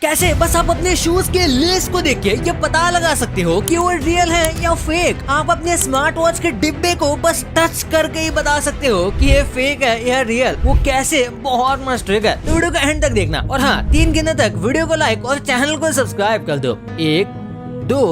कैसे? बस आप अपने शूज के लेस को देख के ये पता लगा सकते हो कि वो रियल है या फेक। आप अपने स्मार्ट वॉच के डिब्बे को बस टच करके ही बता सकते हो कि ये फेक है या रियल। वो कैसे? बहुत मस्त ट्रिक है, तो वीडियो को एंड तक देखना। और हाँ, 3 गिनने तक वीडियो को लाइक और चैनल को सब्सक्राइब कर दो। 1 2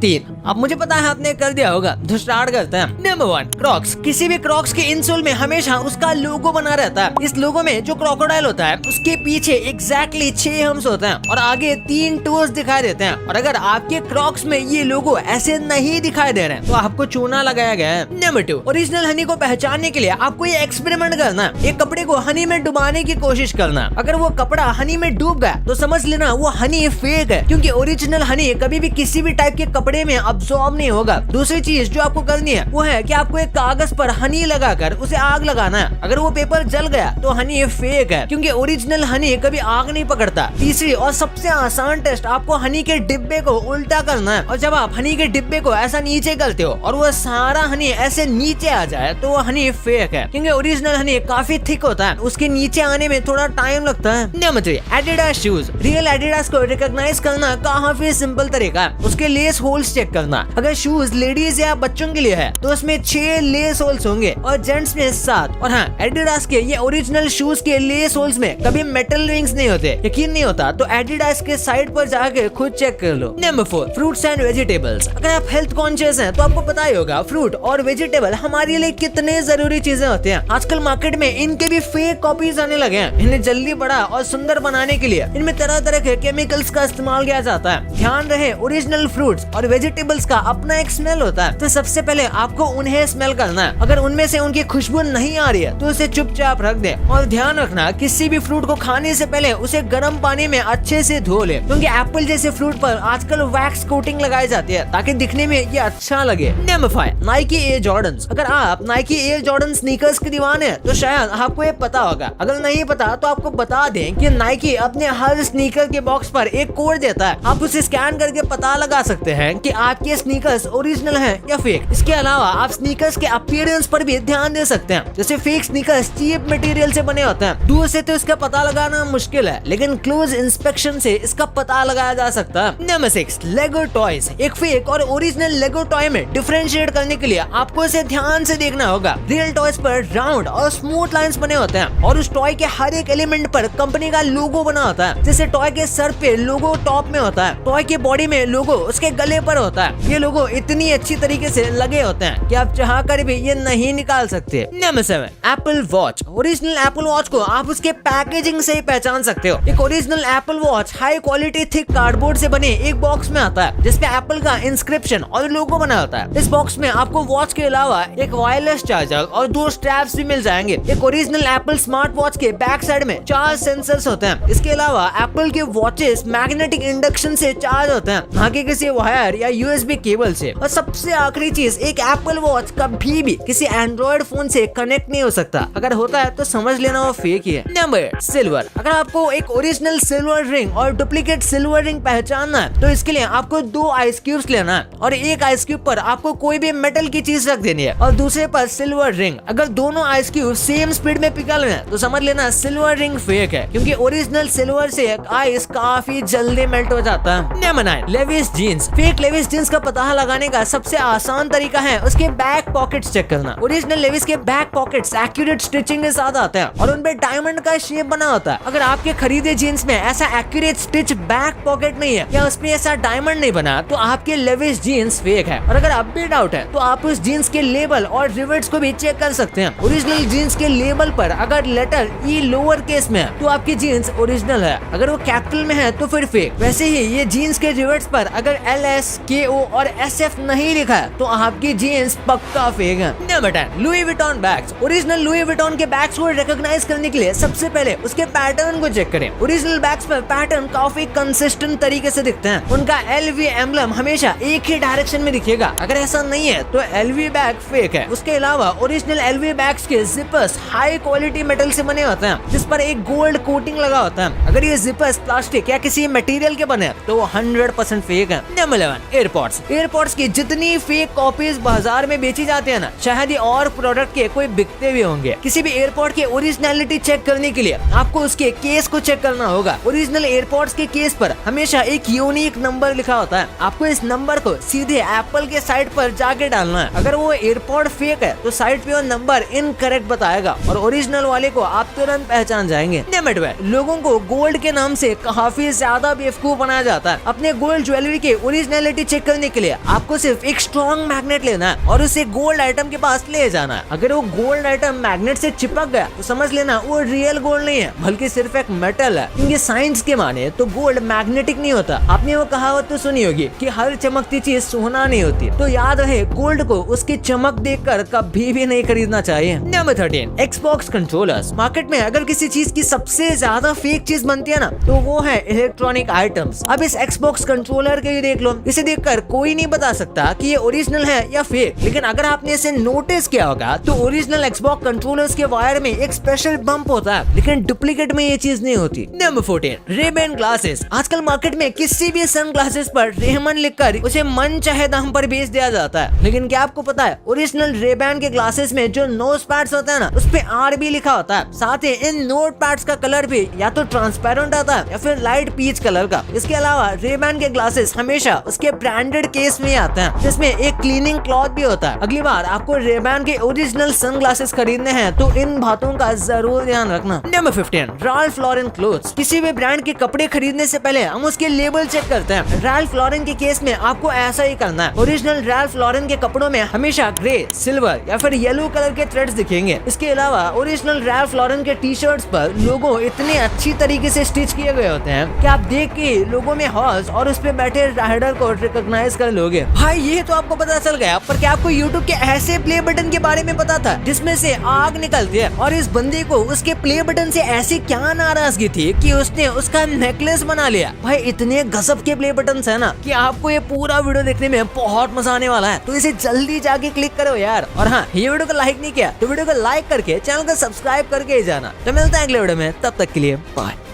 3। अब मुझे पता है आपने कर दिया होगा, तो स्टार्ट करते हैं। Number 1, Crocs. किसी भी क्रॉक्स के इंसोल में हमेशा उसका लोगो बना रहता है। इस लोगो में जो क्रोकोडाइल होता है उसके पीछे एग्जैक्टली 6 हम्स होते हैं और आगे 3 टोज दिखाई देते हैं। और अगर आपके क्रॉक्स में ये लोगो ऐसे नहीं दिखाई दे रहे हैं तो आपको चूना लगाया गया है। नंबर 2, ओरिजिनल हनी को पहचानने के लिए आपको ये एक्सपेरिमेंट करना है। एक कपड़े को हनी में डुबाने की कोशिश करना। अगर वो कपड़ा हनी में डूब गया तो समझ लेना वो हनी फेक है, क्योंकि ओरिजिनल हनी कभी भी किसी भी टाइप के कपड़े में अब्सॉर्ब नहीं होगा। दूसरी चीज जो आपको करनी है वो है कि आपको एक कागज पर हनी लगाकर उसे आग लगाना है। अगर वो पेपर जल गया तो हनी फेक है, क्योंकि ओरिजिनल हनी कभी आग नहीं पकड़ता। तीसरी और सबसे आसान टेस्ट, आपको हनी के डिब्बे को उल्टा करना है। और जब आप हनी के डिब्बे को ऐसा नीचे करते हो और वो सारा हनी ऐसे नीचे आ जाए तो वो हनी फेक है, क्योंकि ओरिजिनल हनी काफी थिक होता है, उसके नीचे आने में थोड़ा टाइम लगता है। Number 3, Adidas shoes. Real Adidas को रिकॉग्नाइज करना काफी सिंपल तरीका है। उसके लेस होल्स चेक करना। अगर शूज लेडीज या बच्चों के लिए है तो उसमें 6 लेस होल्स होंगे और जेंट्स में 7। और हाँ, एडिडास के ये ओरिजिनल शूज के लेस होल्स में कभी मेटल रिंग्स नहीं होते। यकीन नहीं होता तो एडिडास के साइट पर जाके खुद चेक कर लो। Number 4, fruits and vegetables. अगर आप हेल्थ कॉन्शियस हैं तो आपको पता ही होगा फ्रूट और वेजिटेबल हमारे लिए कितने जरूरी चीजें होती हैं। आजकल मार्केट में इनके भी फेक कॉपीज आने लगे हैं। इन्हें जल्दी बड़ा और सुंदर बनाने के लिए इनमें तरह तरह के केमिकल्स का इस्तेमाल किया जाता है। ध्यान रहे, ओरिजिनल फ्रूट्स और वेजिटेबल्स का अपना एक स्मेल होता है, तो सबसे पहले आपको उन्हें स्मेल करना है। अगर उनमें से उनकी खुशबू नहीं आ रही है तो उसे चुपचाप रख दे। और ध्यान रखना, किसी भी फ्रूट को खाने से पहले उसे गर्म पानी में अच्छे से धो ले, क्योंकि एप्पल जैसे फ्रूट पर आजकल वैक्स कोटिंग लगाई जाती है ताकि दिखने में ये अच्छा लगे। Number 5, Nike air Jordans. अगर आप नाइकी एयर जॉर्डन स्नीकर्स के दीवाने हैं तो शायद आपको ये पता होगा। अगर नहीं पता तो आपको बता दें कि नाइकी अपने हर स्नीकर के बॉक्स पर एक कोड देता है। आप उसे स्कैन करके पता लगा सकते हैं कि आपके स्नीकर्स ओरिजिनल है या फेक। इसके अलावा आप स्नीकर्स के अपीयरेंस पर भी ध्यान दे सकते हैं। जैसे फेक स्नीकर्स चीप मटेरियल से बने होते हैं, दूर से तो इसका पता लगाना मुश्किल है, लेकिन क्लोज इंस्पेक्शन से इसका पता लगाया जा सकता है। नंबर 6, लेगो टॉयज। एक फेक और ओरिजिनल लेगो टॉय में डिफरेंशिएट करने के लिए आपको इसे ध्यान से देखना होगा। रियल टॉयज पर राउंड और स्मूथ लाइंस बने होते हैं और उस टॉय के हर एक एलिमेंट पर कंपनी का लोगो बना होता है। जैसे टॉय के सर पे लोगो टॉप में होता है, टॉय के बॉडी में लोगो उसके गले पर होता है। ये लोगो इतनी अच्छी तरीके से लगे होते हैं कि आप चाह कर भी ये नहीं निकाल सकते। Number 7, Apple watch. Original Apple watch को आप उसके पैकेजिंग से ही पहचान सकते हो। एक original Apple watch high quality thick cardboard से बने एक बॉक्स में आता है, जिसपे एप्पल का इंस्क्रिप्शन और लोगो बना होता है। इस बॉक्स में आपको वॉच के अलावा एक वायरलेस चार्जर और 2 स्ट्रैप्स भी मिल जाएंगे। एक ओरिजिनल एप्पल स्मार्ट वॉच के बैक साइड में 4 सेंसर्स होते हैं। इसके अलावा एप्पल के वॉचेस मैग्नेटिक इंडक्शन से चार्ज होते हैं, ना कि किसी वायर या यूएसबी केबल से। और सबसे आखिरी चीज, एक एप्पल वॉच कभी भी किसी एंड्रॉइड फोन से कनेक्ट नहीं हो सकता। अगर होता है तो समझ लेना वो फेक ही है। Number 8, silver. अगर आपको एक ओरिजिनल सिल्वर रिंग और डुप्लीकेट सिल्वर रिंग पहचानना है तो इसके लिए आपको 2 आइस क्यूब्स लेना है और एक आइस क्यूब पर आपको कोई भी मेटल की चीज रख देनी है और दूसरे पर सिल्वर रिंग। अगर दोनों आइस क्यूब सेम स्पीड में पिघल रहे हैं तो समझ लेना सिल्वर रिंग फेक है, क्योंकि ओरिजिनल सिल्वर से आइस काफी जल्दी मेल्ट हो जाता है। Number 9, Levi's jeans. Fake Levi's jeans का पता लगाने का सबसे आसान तरीका है उसके बैक पॉकेट्स चेक करना। ओरिजिनल लेविस के बैक पॉकेट्स एक्यूरेट स्टिचिंग के साथ आते हैं और उनपे डायमंड का शेप बना होता है। अगर आपके खरीदे जीन्स में ऐसा एक्यूरेट स्टिच बैक पॉकेट नहीं है या उसमें ऐसा डायमंड नहीं बना तो आपके लेविस जीन्स फेक है। और अगर अब भी डाउट है तो आप उस जीन्स के लेबल और रिवेट्स को भी चेक कर सकते हैं। ओरिजिनल जीन्स के लेबल पर अगर लेटर ई लोअर केस में है तो आपकी जीन्स ओरिजिनल है, अगर वो कैपिटल में है तो फिर फेक। वैसे ही ये जीन्स के रिवेट्स पर अगर LS, KO और SF नहीं लिखा है तो आपकी जीन्स पक्का फेक है। Number 10, Louis Vuitton bags. Original Louis Vuitton के बैग्स को रिकॉग्नाइज करने के लिए सबसे पहले उसके पैटर्न को चेक करें। ओरिजिनल बैग्स पर पैटर्न काफी कंसिस्टेंट तरीके से दिखते हैं। उनका LV एम्बलम हमेशा एक ही डायरेक्शन में दिखेगा। अगर ऐसा नहीं है तो LV बैग फेक है। उसके अलावा ओरिजिनल LV बैग्स के जिपर्स हाई क्वालिटी मेटल से बने होते हैं, जिस पर एक गोल्ड कोटिंग लगा होता है। अगर ये जिपर्स प्लास्टिक या किसी मटेरियल के बने तो वो 100% फेक है। Number 11, 1 AirPods. एयरपॉड्स की जितनी फेक कॉपीज बाजार में बेची जाती है ना, शायद ही और प्रोडक्ट के कोई बिकते भी होंगे। किसी भी एयरपॉड की ओरिजिनलिटी चेक करने के लिए आपको उसके केस को चेक करना होगा। ओरिजिनल एयरपॉड्स के केस पर हमेशा एक यूनिक नंबर लिखा होता है। आपको इस नंबर को सीधे एप्पल के साइट पर जाके डालना है। अगर वो एयरपॉड फेक है तो साइट पे वो नंबर इनकरेक्ट बताएगा और ओरिजिनल वाले को आप तुरंत पहचान जाएंगे। नंबर 12, लोगों को गोल्ड के नाम से काफी ज्यादा बेवकूफ बनाया जाता है। अपने गोल्ड ज्वेलरी के ओरिजिनलिटी चेक करने के लिए आपको सिर्फ एक स्ट्रॉन्ग मैग्नेट लेना है और उसे गोल्ड आइटम के पास ले जाना है। अगर वो गोल्ड आइटम मैग्नेट से चिपक गया तो समझ लेना वो रियल गोल्ड नहीं है, बल्कि सिर्फ एक मेटल है। क्योंकि साइंस के माने तो गोल्ड मैग्नेटिक नहीं होता। आपने वो कहावत तो सुनी होगी कि हर चमकती चीज सोना नहीं होती। तो याद रहे, गोल्ड को उसकी चमक देखकर कभी भी नहीं खरीदना चाहिए। Number 13, Xbox controllers. मार्केट में अगर किसी चीज की सबसे ज्यादा फेक चीज बनती है ना, तो वो है इलेक्ट्रॉनिक आइटम्स। अब इस Xbox कंट्रोलर के देख लो, इसे देखकर कोई नहीं बता सकता कि ये ओरिजिनल है या फेक। लेकिन अगर आपने इसे नोटिस किया होगा तो ओरिजिनल Xbox कंट्रोलर्स के वायर में एक स्पेशल बम्प होता है, लेकिन डुप्लीकेट में ये चीज नहीं होती। Number 14, Ray-Ban glasses. आजकल मार्केट में किसी भी सन ग्लासेस पर रेहमन लिखकर उसे मन चाहे दाम पर बेच दिया जाता है। लेकिन क्या आपको पता है, ओरिजिनल Ray-Ban के ग्लासेस में जो नोज पैड्स होता है ना, उस पे RB लिखा होता है। साथ ही इन नोट पैड्स का कलर भी या तो ट्रांसपेरेंट आता है या फिर लाइट पीच कलर का। इसके अलावा Ray-Ban के ग्लासेस हमेशा उसके ब्रांडेड केस में आते हैं, जिसमें एक क्लीनिंग क्लॉथ भी होता है। अगली बार आपको Ray-Ban के ओरिजिनल सन ग्लासेस खरीदने हैं तो इन बातों का जरूर ध्यान रखना। Number 15, Ralph Lauren clothes. किसी भी ब्रांड के कपड़े खरीदने से पहले हम उसके लेबल चेक करते हैं। Ralph Lauren के केस में आपको ऐसा ही करना है। ओरिजिनल Ralph Lauren के कपड़ों में हमेशा ग्रे, सिल्वर या फिर येलो कलर के थ्रेड्स दिखेंगे। इसके अलावा ओरिजिनल Ralph Lauren के टी शर्ट्स पर लोगो इतने अच्छी तरीके से स्टिच किए गए होते हैं कि आप देख के लोगो में हॉर्स और उस पे बैठे राइडर को रिकॉग्नाइज कर लोगे। भाई ये तो आपको पता चल गया, पर क्या आपको YouTube के ऐसे प्ले बटन के बारे में पता था जिसमें से आग निकलती है? और इस बंदे को उसके प्ले बटन से ऐसी क्या नाराजगी थी कि उसने उसका नेकलेस बना लिया। भाई इतने गजब के प्ले बटन है ना कि आपको ये पूरा वीडियो देखने में बहुत मजा आने वाला है। तो इसे जल्दी जाके क्लिक करो यार। और हाँ, ये वीडियो को लाइक नहीं किया तो वीडियो को लाइक करके चैनल को सब्सक्राइब करके ही जाना। तो मिलते हैं अगले वीडियो में, तब तक के लिए बाय।